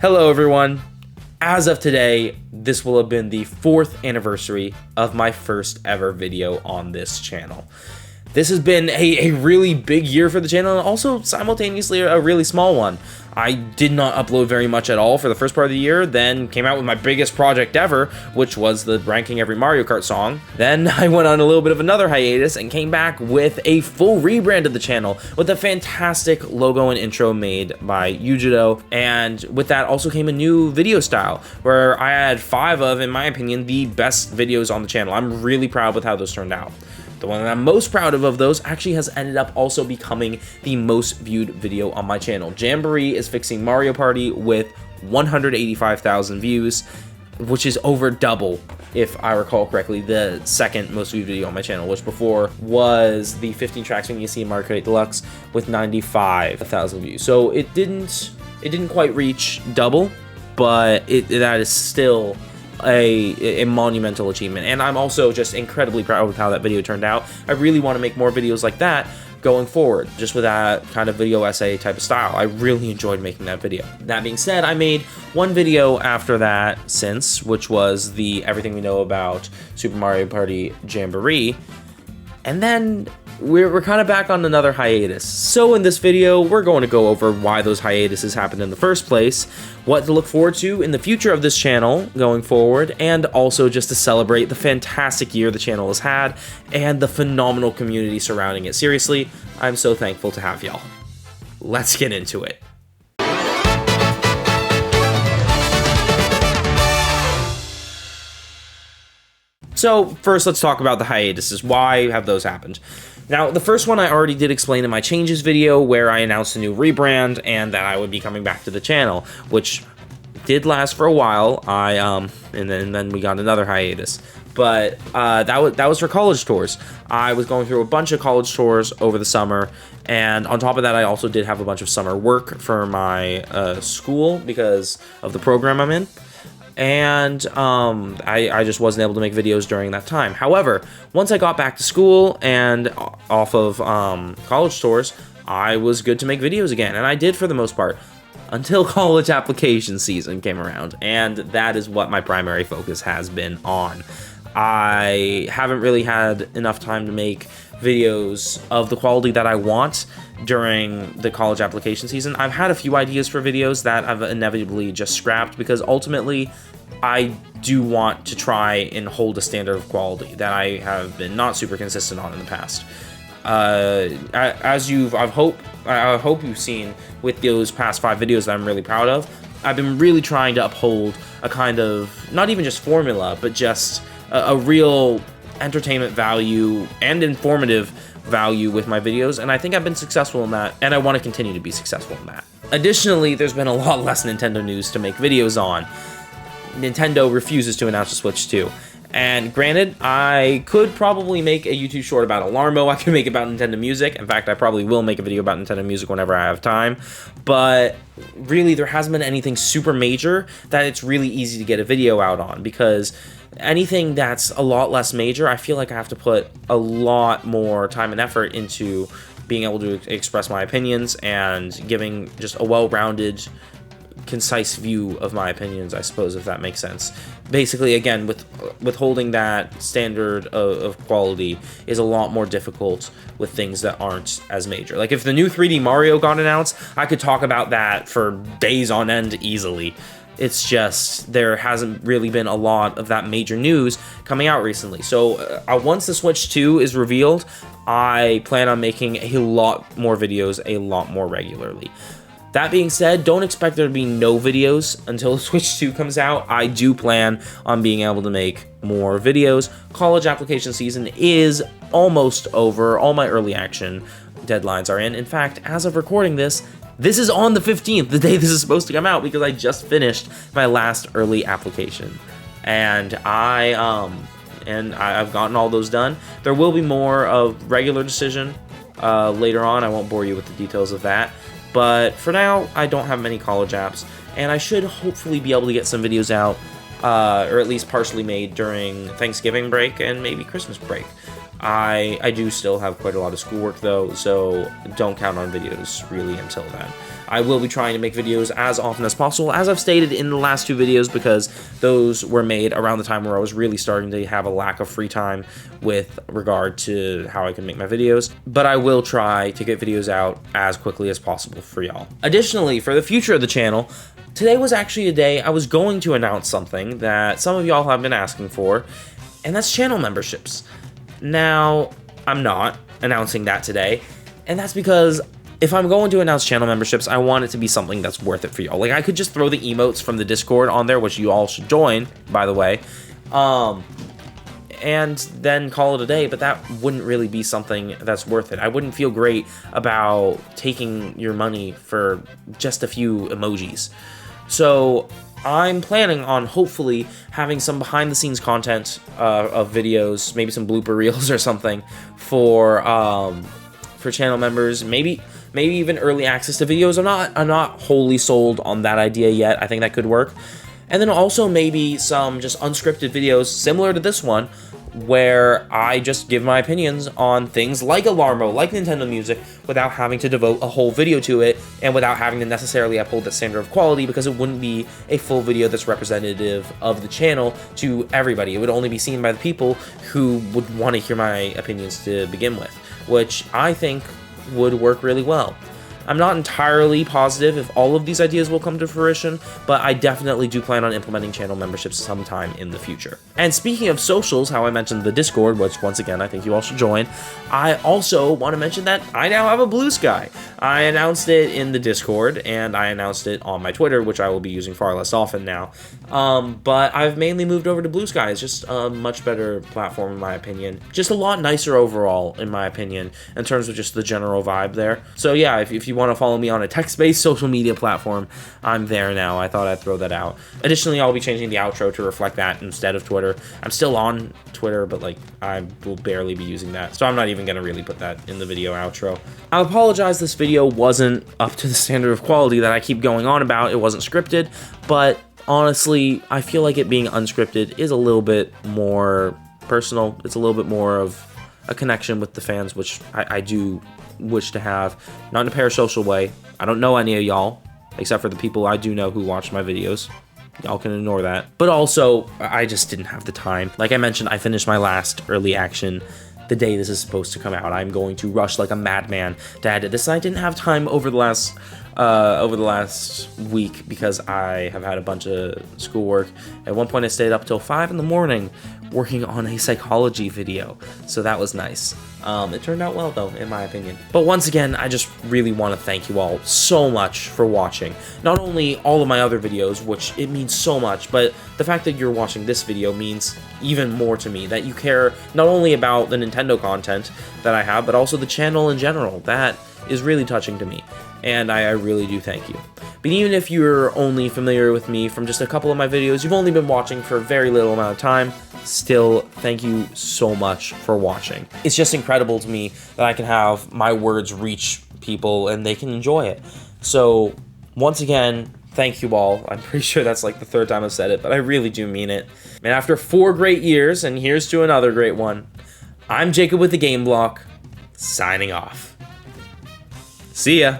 Hello everyone. As of today, this will have been the 4th anniversary of my first ever video on this channel. This has been a really big year for the channel and also simultaneously a really small one. I did not upload very much at all for the first part of the year, then came out with my biggest project ever, which was the ranking every Mario Kart song. Then I went on a little bit of another hiatus and came back with a full rebrand of the channel with a fantastic logo and intro made by Yujido. And with that also came a new video style where I had 5 of, in my opinion, the best videos on the channel. I'm really proud with how those turned out. The one that I'm most proud of those actually has ended up also becoming the most viewed video on my channel. Jamboree is fixing Mario Party with 185,000 views, which is over double, if I recall correctly, the second most viewed video on my channel, which before was the 15 tracks when you see Mario Kart 8 Deluxe with 95,000 views. So it didn't quite reach double, but that is still a monumental achievement, and I'm also just incredibly proud of how that video turned out. I really want to make more videos like that going forward, just with that kind of video essay type of style. I really enjoyed making that video. That being said, I made one video after that since, which was the Everything We Know About Super Mario Party Jamboree, and then we're kind of back on another hiatus. So in this video, we're going to go over why those hiatuses happened in the first place, what to look forward to in the future of this channel going forward, and also just to celebrate the fantastic year the channel has had and the phenomenal community surrounding it. Seriously, I'm so thankful to have y'all. Let's get into it. So first, let's talk about the hiatuses. Why have those happened? Now, the first one I already did explain in my changes video where I announced a new rebrand and that I would be coming back to the channel, which did last for a while. And then we got another hiatus. But that was for college tours. I was going through a bunch of college tours over the summer, and on top of that, I also did have a bunch of summer work for my school because of the program I'm in. And I just wasn't able to make videos during that time. However, once I got back to school and off of college tours, I was good to make videos again, and I did for the most part until college application season came around, and that is what my primary focus has been on. I haven't really had enough time to make videos of the quality that I want during the college application season. I've had a few ideas for videos that I've inevitably just scrapped because ultimately I do want to try and hold a standard of quality that I have been not super consistent on in the past. As I hope you've seen with those past 5 videos that I'm really proud of, I've been really trying to uphold a kind of, not even just formula, but just a real entertainment value and informative value with my videos, and I think I've been successful in that, and I want to continue to be successful in that. Additionally, there's been a lot less Nintendo news to make videos on. Nintendo refuses to announce a Switch 2. And granted, I could probably make a YouTube short about Alarmo. I could make about Nintendo Music. In fact, I probably will make a video about Nintendo Music whenever I have time. But really, there hasn't been anything super major that it's really easy to get a video out on, because anything that's a lot less major, I feel like I have to put a lot more time and effort into being able to express my opinions and giving just a well-rounded, concise view of my opinions, I suppose, if that makes sense. Basically, again, with holding that standard of quality is a lot more difficult with things that aren't as major. Like, if the new 3D Mario got announced, I could talk about that for days on end easily. It's just there hasn't really been a lot of that major news coming out recently. So once the Switch 2 is revealed, I plan on making a lot more videos a lot more regularly. That being said, don't expect there to be no videos until Switch 2 comes out. I do plan on being able to make more videos. College application season is almost over. All my early action deadlines are in. In fact, as of recording this is on the 15th, the day this is supposed to come out, because I just finished my last early application. And I've gotten all those done. There will be more of regular decision later on. I won't bore you with the details of that. But for now, I don't have many college apps, and I should hopefully be able to get some videos out, or at least partially made during Thanksgiving break and maybe Christmas break. I do still have quite a lot of schoolwork though, so don't count on videos really until then. I will be trying to make videos as often as possible, as I've stated in the last 2 videos, because those were made around the time where I was really starting to have a lack of free time with regard to how I can make my videos. But I will try to get videos out as quickly as possible for y'all. Additionally, for the future of the channel, today was actually a day I was going to announce something that some of y'all have been asking for, and that's channel memberships. Now, I'm not announcing that today, and that's because if I'm going to announce channel memberships, I want it to be something that's worth it for y'all. Like, I could just throw the emotes from the Discord on there, which you all should join, by the way, and then call it a day, but that wouldn't really be something that's worth it. I wouldn't feel great about taking your money for just a few emojis. So I'm planning on hopefully having some behind-the-scenes content of videos, maybe some blooper reels or something for channel members. Maybe even early access to videos. I'm not wholly sold on that idea yet. I think that could work. And then also maybe some just unscripted videos similar to this one, where I just give my opinions on things like Alarmo, like Nintendo Music, without having to devote a whole video to it, and without having to necessarily uphold the standard of quality, because it wouldn't be a full video that's representative of the channel to everybody. It would only be seen by the people who would want to hear my opinions to begin with, which I think would work really well. I'm not entirely positive if all of these ideas will come to fruition, but I definitely do plan on implementing channel memberships sometime in the future. And speaking of socials, how I mentioned the Discord, which once again I think you all should join, I also want to mention that I now have a BlueSky. I announced it in the Discord, and I announced it on my Twitter, which I will be using far less often now. But I've mainly moved over to BlueSky. It's just a much better platform in my opinion. Just a lot nicer overall in my opinion, in terms of just the general vibe there. So yeah, if you want to follow me on a text-based social media platform, I'm there now. I thought I'd throw that out. Additionally, I'll be changing the outro to reflect that instead of Twitter. I'm still on Twitter, but like I will barely be using that, so I'm not even going to really put that in the video outro. I apologize this video wasn't up to the standard of quality that I keep going on about. It wasn't scripted, but honestly, I feel like it being unscripted is a little bit more personal. It's a little bit more of a connection with the fans, which I do wish to have, not in a parasocial way. I don't know any of y'all, except for the people I do know who watch my videos. Y'all can ignore that. But also, I just didn't have the time. Like I mentioned, I finished my last early action the day this is supposed to come out. I'm going to rush like a madman to edit this. I didn't have time over the last week because I have had a bunch of schoolwork. At one point I stayed up till 5 in the morning working on a psychology video, so that was nice. It turned out well though, in my opinion. But once again, I just really want to thank you all so much for watching. Not only all of my other videos, which it means so much, but the fact that you're watching this video means even more to me, that you care not only about the Nintendo content that I have, but also the channel in general. That is really touching to me, and I really do thank you. But even if you're only familiar with me from just a couple of my videos, you've only been watching for a very little amount of time, still, thank you so much for watching. It's just incredible to me that I can have my words reach people and they can enjoy it. So, once again, thank you all. I'm pretty sure that's like the 3rd time I've said it, but I really do mean it. And after 4 great years, and here's to another great one, I'm Jacob with the Game Block, signing off. See ya.